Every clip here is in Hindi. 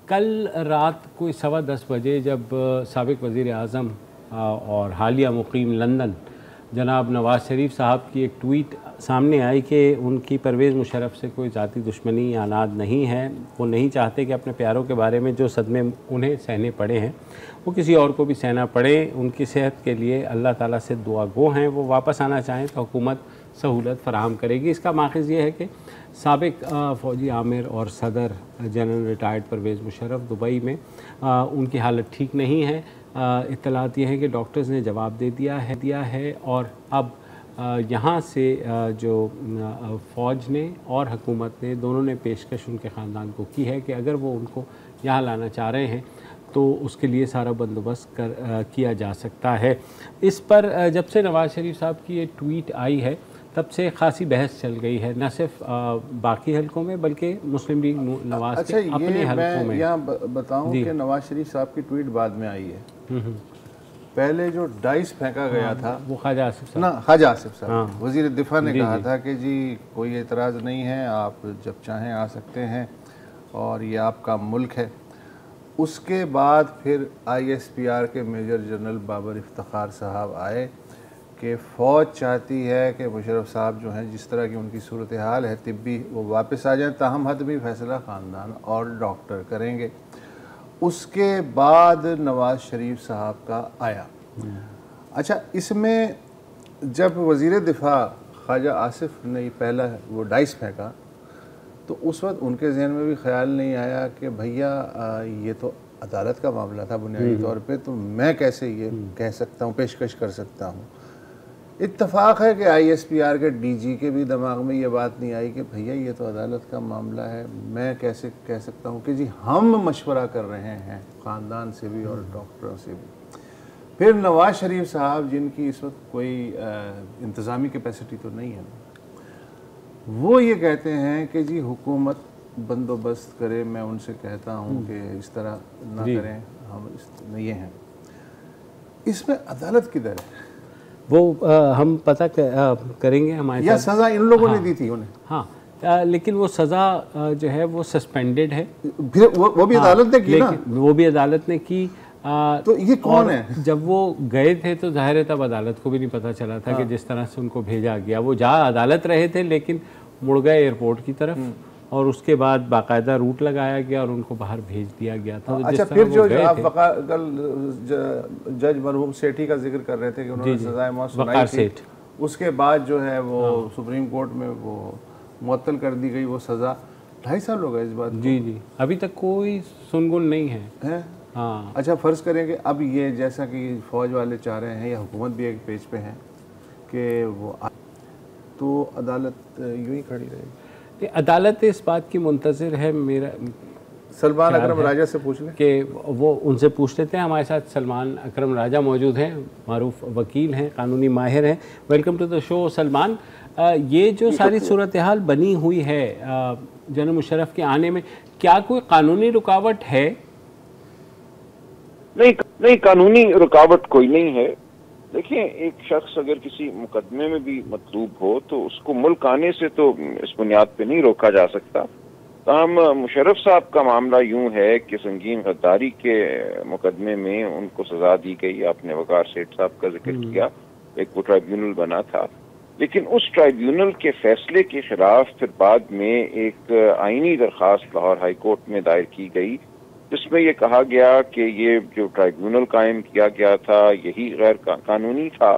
कल रात कोई 10:15 बजे जब साबिक़ वज़ीर आज़म और हालिया मुक़ीम लंदन जनाब नवाज़ शरीफ साहब की एक ट्वीट सामने आई कि उनकी परवेज़ मुशर्रफ से कोई ज़ाती दुश्मनी या अनाद नहीं है, वो नहीं चाहते कि अपने प्यारों के बारे में जो सदमे उन्हें सहने पड़े हैं वो किसी और को भी सहना पड़े। उनकी सेहत के लिए अल्लाह ताला से दुआ गो हैं, वो वापस आना चाहें तो हुकूमत सहूलत फ़राहम करेगी। इसका माखज़ ये है कि साबिक़ फ़ौजी आमिर और सदर जनरल रिटायर्ड परवेज़ मुशर्रफ दुबई में उनकी हालत ठीक नहीं है। इत्तलात ये है कि डॉक्टर्स ने जवाब दे दिया है और अब यहाँ से जो फ़ौज ने और हुकूमत ने दोनों ने पेशकश उनके ख़ानदान को की है कि अगर वो उनको यहाँ लाना चाह रहे हैं तो उसके लिए सारा बंदोबस्त किया जा सकता है। इस पर जब से नवाज़ शरीफ साहब की ये ट्वीट आई है तब से खासी बहस चल गई है, न सिर्फ बाकी हलकों में बल्कि मुस्लिम लीग नवाज़ के अपने हलकों में। यहाँ बताऊँ कि नवाज़ शरीफ साहब की ट्वीट बाद में आई है। पहले जो डाइस फेंका गया था वो ख्वाजा आसिफ साहब, ना ख्वाजा आसिफ साहब वज़ीर दिफा ने कहा था कि जी कोई एतराज़ नहीं है, आप जब चाहें आ सकते हैं और ये आपका मुल्क है। उसके बाद फिर ISPR के मेजर जनरल बाबर इफ्तिखार साहब आए कि फ़ौज चाहती है कि मुशर्रफ साहब जो हैं जिस तरह की उनकी सूरत हाल है तिब्बी वो वापस आ जाएं, ताहम हतमी फ़ैसला ख़ानदान और डॉक्टर करेंगे। उसके बाद नवाज़ शरीफ साहब का आया। अच्छा, इसमें जब वज़ीर दिफा ख्वाजा आसिफ ने पहला वो डाइस फेंका तो उस वक्त उनके जहन में भी ख्याल नहीं आया कि भैया ये तो अदालत का मामला था बुनियादी तौर पे, तो मैं कैसे ये कह सकता हूँ, पेशकश कर सकता हूँ। इत्तफाक है कि ISPR के DG के भी दिमाग में ये बात नहीं आई कि भैया ये तो अदालत का मामला है, मैं कैसे कह सकता हूँ कि जी हम मशवरा कर रहे हैं ख़ानदान से भी और डॉक्टरों से भी। फिर नवाज़ शरीफ साहब जिनकी इस वक्त कोई इंतज़ामी कैपेसिटी तो नहीं है, वो ये कहते हैं कि जी हुकूमत बंदोबस्त करे, मैं उनसे कहता हूँ कि इस तरह ना करें, हम ये हैं। इसमें अदालत किधर है वो हम पता करेंगे हमारे या सज़ा इन लोगों ने दी थी उन्हें। हाँ, लेकिन वो सज़ा जो है वो सस्पेंडेड है, फिर वो भी अदालत ने की ना, वो भी अदालत ने की। तो ये कौन है? जब वो गए थे तो जाहिर है तब अदालत को भी नहीं पता चला था कि जिस तरह से उनको भेजा गया, वो जा अदालत रहे थे लेकिन मुड़ गए एयरपोर्ट की तरफ और उसके बाद बाकायदा रूट लगाया गया और उनको बाहर भेज दिया गया था। अच्छा, फिर जो आप कल जज मरहूम सेठी का जिक्र कर रहे थे कि उन्होंने सजाए मौत सुनाई थी, उसके बाद जो है वो सुप्रीम कोर्ट में वो मुअत्तल कर दी गई वो सज़ा। 2.5 साल हो गए इस बात। जी, अभी तक कोई सुनगुन नहीं है। हाँ, अच्छा, फ़र्ज़ करें कि अब ये जैसा कि फ़ौज वाले चाह रहे हैं या हुकूमत भी एक पेज पे है कि वो तो अदालत यूँ ही खड़ी रहेगी। अदालत इस बात की मुंतज़िर है, मेरा सलमान अकरम राजा से पूछ लें कि वो उनसे पूछ लेते हैं। हमारे साथ सलमान अकरम राजा मौजूद हैं, मारूफ वकील हैं, कानूनी माहिर हैं। Welcome to the show Salman. ये जो सारी सूरत हाल बनी हुई है जनरल मुशर्रफ के आने में, क्या कोई कानूनी रुकावट है? नहीं, कानूनी रुकावट कोई नहीं है। देखिए, एक शख्स अगर किसी मुकदमे में भी मतलूब हो तो उसको मुल्क आने से तो इस बुनियाद पे नहीं रोका जा सकता। ताहम मुशर्रफ साहब का मामला यूं है कि संगीन गद्दारी के मुकदमे में उनको सजा दी गई। आपने वकार सेठ साहब का जिक्र किया, एक वो ट्राइब्यूनल बना था, लेकिन उस ट्राइब्यूनल के फैसले के खिलाफ फिर बाद में एक आईनी दरख्वास्त लाहौर हाई कोर्ट में दायर की गई जिसमें ये कहा गया कि ये जो ट्राइब्यूनल कायम किया गया था यही गैर कानूनी था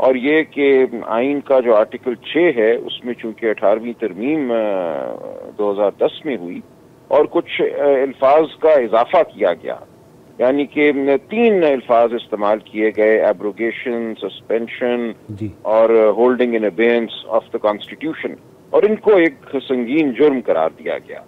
और ये कि आइन का जो आर्टिकल 6 है उसमें चूंकि 18वीं तरमीम 2010 में हुई और कुछ अल्फाज का इजाफा किया गया, यानी कि 3 अल्फाज इस्तेमाल किए गए, एब्रोगेशन, सस्पेंशन और holding in abeyance of the constitution, और इनको एक संगीन जुर्म करार दिया गया।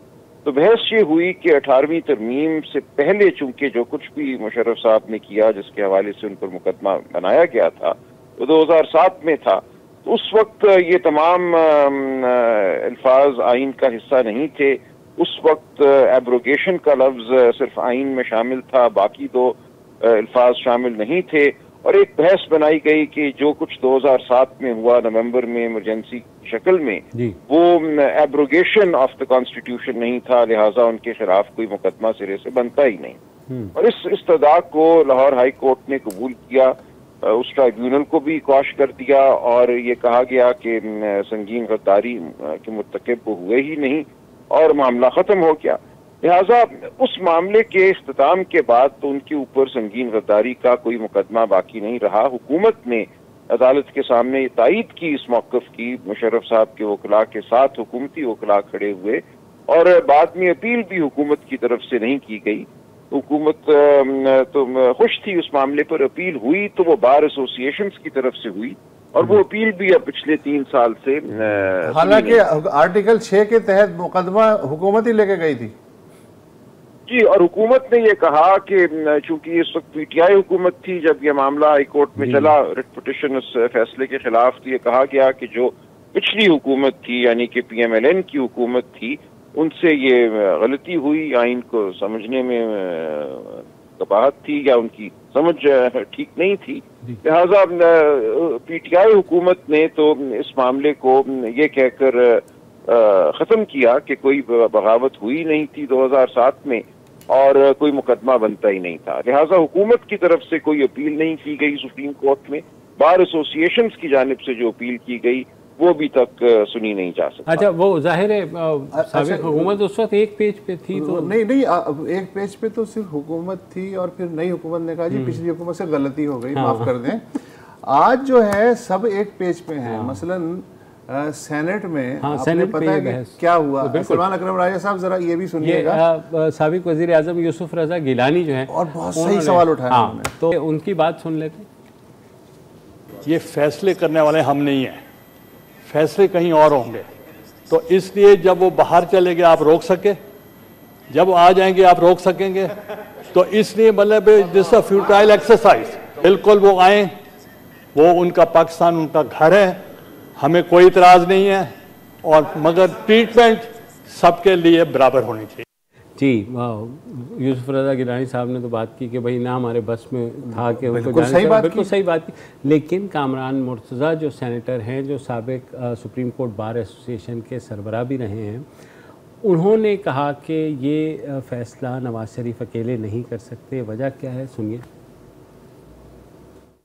तो बहस ये हुई कि 18वीं तरमीम से पहले चूंकि जो कुछ भी मुशर्रफ साहब ने किया जिसके हवाले से उन पर मुकदमा बनाया गया था वो 2007 में था, तो उस वक्त ये तमाम अल्फाज आइन का हिस्सा नहीं थे। उस वक्त एब्रोगेशन का लफ्ज सिर्फ आइन में शामिल था, बाकी 2 अल्फाज शामिल नहीं थे। और एक बहस बनाई गई कि जो कुछ 2007 में हुआ, नवंबर में इमरजेंसी शक्ल में वो एब्रोगेशन ऑफ द कॉन्स्टिट्यूशन नहीं था, लिहाजा उनके खिलाफ कोई मुकदमा सिरे से बनता ही नहीं। और इस इस्तदाक को लाहौर हाई कोर्ट ने कबूल किया, उस ट्राइब्यूनल को भी कॉश कर दिया और ये कहा गया कि संगीन गद्दारी के मुर्तकिब वो हुए ही नहीं और मामला ख़त्म हो गया। लिहाजा उस मामले के इख्तिताम के बाद तो उनके ऊपर संगीन गद्दारी का कोई मुकदमा बाकी नहीं रहा। हुकूमत ने अदालत के सामने तायद की इस मौक़िफ़ की, मुशर्रफ साहब के वकला के साथ हुकूमती वकला खड़े हुए और बाद में अपील भी हुकूमत की तरफ से नहीं की गई। हुकूमत तो खुश थी उस मामले पर, अपील हुई तो वो बार एसोसिएशंस की तरफ से हुई और वो अपील भी अब पिछले 3 साल से, हालांकि आर्टिकल 6 के तहत मुकदमा हुकूमत ही लेके गई थी जी। और हुकूमत ने ये कहा कि चूंकि इस वक्त पीटीआई हुकूमत थी जब ये मामला हाई कोर्ट में चला, रिट पिटीशन उस फैसले के खिलाफ, तो ये कहा गया कि जो पिछली हुकूमत थी यानी कि PMLN की हुकूमत थी उनसे ये गलती हुई, आइन को समझने में कबाहत थी या उनकी समझ ठीक नहीं थी। लिहाजा पीटीआई हुकूमत ने तो इस मामले को ये कहकर ख़त्म किया कि कोई बगावत हुई नहीं थी 2007 में और कोई मुकदमा बनता ही नहीं था। लिहाजा हुकूमत की तरफ से कोई अपील नहीं की गई सुप्रीम कोर्ट में, बार एसोसिएशंस की जानिब से जो अपील की गई वो अभी तक सुनी नहीं जा सकती। अच्छा, वो जाहिर है साबिक़ हुकूमत उस वक्त एक पेज पे थी तो नहीं एक पेज पे तो सिर्फ हुकूमत थी और फिर नई हुकूमत ने कहा जी पिछली हुकूमत से गलती हो गई, माफ कर दें। आज जो है सब एक पेज पे है। मसलन सेनेट में आपने पता है कि क्या हुआ। सलमान अकरम राजा साहब जरा ये भी सुनिएगा। साबिक़ वज़ीर आज़म यूसुफ रज़ा गिलानी जो है और बहुत सही सवाल उठाया उन्होंने, तो उनकी बात सुन लेते। ये फैसले करने वाले हम नहीं हैं, फैसले कहीं और होंगे, तो इसलिए जब वो बाहर चले गए आप रोक सके, जब आ जाएंगे आप रोक सकेंगे, तो इसलिए मतलब दिस अ फ्यूटाइल एक्सरसाइज। बिल्कुल वो आए, वो उनका पाकिस्तान उनका घर है, हमें कोई इतराज़ नहीं है, और मगर ट्रीटमेंट सबके लिए बराबर होनी चाहिए। जी, यूसुफ रज़ा गिलानी साहब ने तो बात की कि भाई ना हमारे बस में था कि उनको बिल्कुल सही बात की, लेकिन कामरान मुर्तज़ा जो सेनेटर हैं, जो साबिक़ सुप्रीम कोर्ट बार एसोसिएशन के सरबराह भी रहे हैं, उन्होंने कहा कि ये फ़ैसला नवाज शरीफ अकेले नहीं कर सकते। वजह क्या है, सुनिए।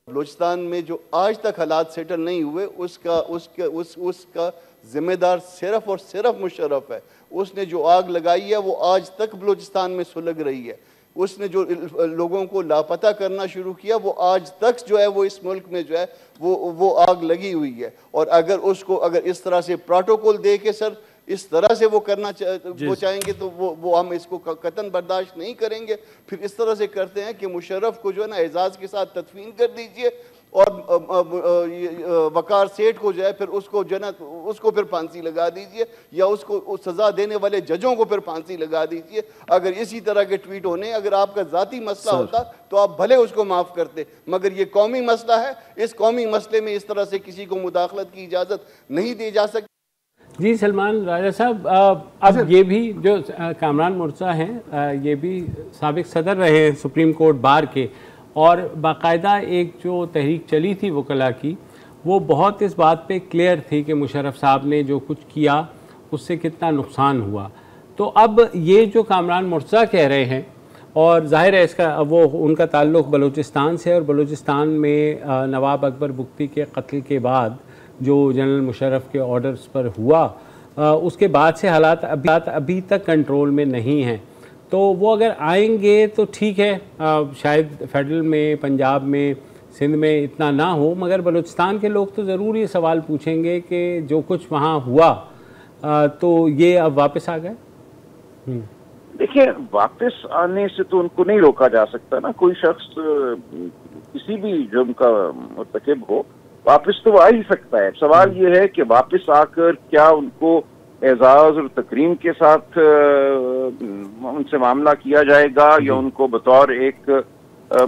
बलूचिस्तान में जो आज तक हालात सेटल नहीं हुए उसका जिम्मेदार सिर्फ और सिर्फ मुशर्रफ है। उसने जो आग लगाई है वो आज तक बलूचिस्तान में सुलग रही है। उसने जो लोगों को लापता करना शुरू किया वो आज तक जो है वो इस मुल्क में जो है वो आग लगी हुई है। और अगर इस तरह से प्रोटोकॉल दे के सर इस तरह से वो करना वो चाहेंगे तो वो हम इसको कतन बर्दाश्त नहीं करेंगे। फिर इस तरह से करते हैं कि मुशर्रफ को जो है ना एजाज के साथ तदफीन कर दीजिए और वकार सेठ को जो है फिर उसको फिर फांसी लगा दीजिए, या उसको सजा देने वाले जजों को फिर फांसी लगा दीजिए। अगर इसी तरह के ट्वीट होने, अगर आपका जाती मसला होता तो आप भले उसको माफ करते, मगर ये कौमी मसला है। इस कौमी मसले में इस तरह से किसी को मुदाखलत की इजाज़त नहीं दी जा सकती। जी सलमान राजा साहब, अब ये भी जो कामरान मुर्तज़ा हैं, ये भी साबिक़ सदर रहे हैं सुप्रीम कोर्ट बार के, और बाकायदा एक जो तहरीक चली थी वकला की, वो बहुत इस बात पे क्लियर थी कि मुशर्रफ साहब ने जो कुछ किया उससे कितना नुकसान हुआ। तो अब ये जो कामरान मुर्तज़ा कह रहे हैं, और जाहिर है इसका वो उनका ताल्लुक़ बलूचिस्तान से, और बलूचिस्तान में नवाब अकबर बुगटी के कत्ल के बाद जो जनरल मुशर्रफ के ऑर्डर्स पर हुआ, उसके बाद से हालात अभी तक कंट्रोल में नहीं हैं। तो वो अगर आएंगे तो ठीक है, शायद फेडरल में, पंजाब में, सिंध में इतना ना हो, मगर बलूचिस्तान के लोग तो ज़रूर ये सवाल पूछेंगे कि जो कुछ वहाँ हुआ तो ये अब वापस आ गए। देखिए, वापस आने से तो उनको नहीं रोका जा सकता ना। कोई शख्स किसी भी जुर्म का मुर्तकिब हो, वापस तो आ ही सकता है। सवाल ये है कि वापस आकर क्या उनको एजाज और तकरीम के साथ उनसे मामला किया जाएगा या उनको बतौर एक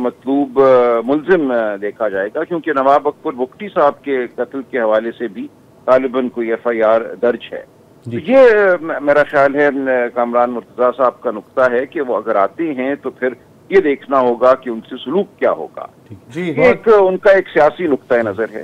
मतलूब मुल्जिम देखा जाएगा, क्योंकि नवाब अकबर बुगटी साहब के कत्ल के हवाले से भी तालिबन कोई FIR दर्ज है। तो ये मेरा ख्याल है कामरान मुर्तज़ा साहब का नुक्ता है कि वो अगर आते हैं तो फिर ये देखना होगा कि उनसे सलूक क्या होगा। जी, एक उनका एक सियासी नुक्ता नज़र है।